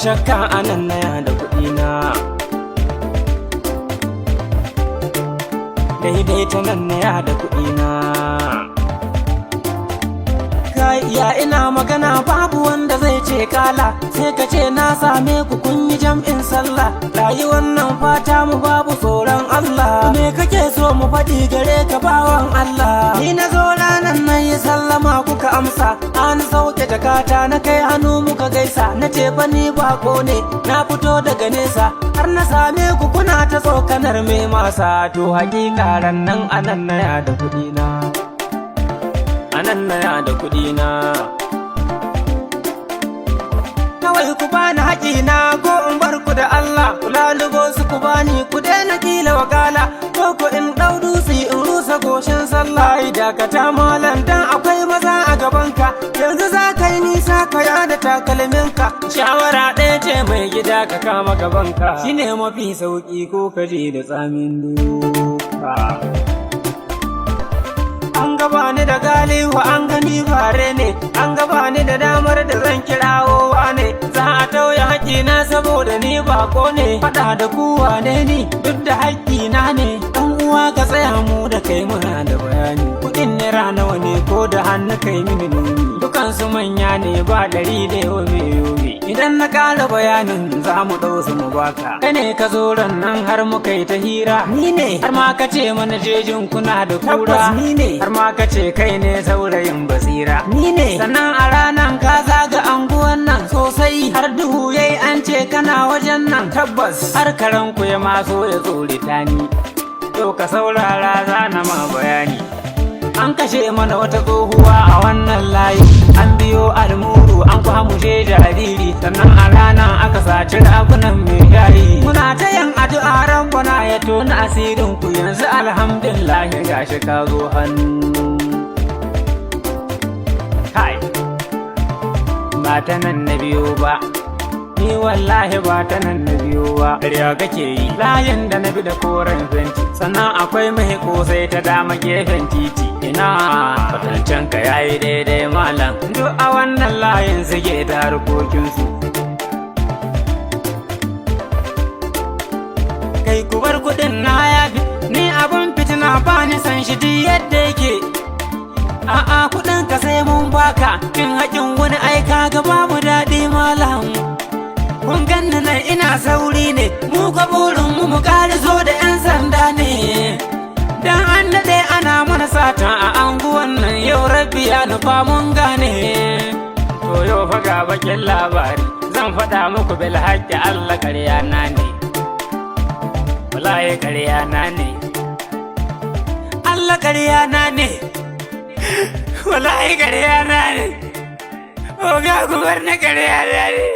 shakka anan na ya da kuɗi na, daidai ta nan na ya da kuɗi na. Kai iya ina magana babu wanda zai ce kala, sai ka ce na same ku kun yi jam'in sallah. Rayuwar nan fata mu babu tsoron Allah, me kake so mu faɗi gare ka bawan Allah? Ni na zo ranar nan yi sallama kuka amsa, an sauke jakata na kai hannu muka gaisa. Na ce fa ni bako ne na fito daga nesa, har na same ku kuna ta tsokanar me masa. To hakika ran nan anan na ya da kuɗi na, anan na ya da kuɗi na. Kawai ku bani haƙina ko in bar ku da Allah, ku lalubo su ku bani ku daina kila wakala, ko ku in ɗau dutse in rusa goshin sallah. Ai dakata malam dan akwai maza a gabanka, yanzu za ka yi nisa ka yada takalminka. Shawara ɗaya ce mai gida ka kama gabanka, shine mafi sauƙi ko ka je da tsamin duka. An gaba ni da galihu an gani fare ne, an gaba ni da damar da zan kirawowa ne. Za a tauye haƙƙina saboda ni bako ne, faɗa da kuwa ne ni duk da haƙƙina ne. Ɗan uwa ka tsaya mu da kai muna da bayani, kuɗin naira nawa ne ko da hannu kai mini nuni. Dukansu manya ne ba ɗari da yobe yobe, idan na ƙara bayanin za mu ɗau su mu baka. Kai ne ka zo ran nan har muka yi ta hira, ni ne har ma ka ce mana jejin kuna da kura, ni ne har ma ka ce kai ne saurayin basira, ni ne. Sannan a ranan ka zaga anguwan nan sosai, har duhu yayi an ce kana wajen nan. Tabbas har karan ku ya maso ya tsorita ni, to ka saurara zana ma bayani. An kashe mana wata tsohuwa a wannan layi, an biyo almuru an kwamushe jariri, sannan a ranar aka saci ragunan mai shayi. Muna ta yin addu'a rabbana ya tona asirin ku, yanzu alhamdulillah gashi ka zo hannu. Kai ba ta nan na biyo ba, ni wallahi ba ta nan na biyo ba. Ƙarya kake yi, layin da na bi da koren fenti, sannan akwai mai kosai ta dama gefen titi. Ina kwatancen ka yayi daidai malam, duk a wannan layin suke da harkokinsu. Kai ku bar kuɗin na yafi, ni abun fitina ba ni san shi duk yadda yake. A'a kuɗin ka sai mun baka, kin haƙin wani aika ga babu daɗi malam. Kun ganni nan ina sauri ne, mu ka burin mu ƙariso da 'yan sanda ne. Dan an daɗe ana mana sata a anguwan nan, yau rabbi ya nufa mun gane. To yau fa ga bakin labari, zan faɗa muku bil haƙƙi Allah ƙarya na ne, wallahi ƙarya na ne, Allah ƙarya na ne, wallahi ƙarya na ne. Oga ku bar na ƙarya na ne.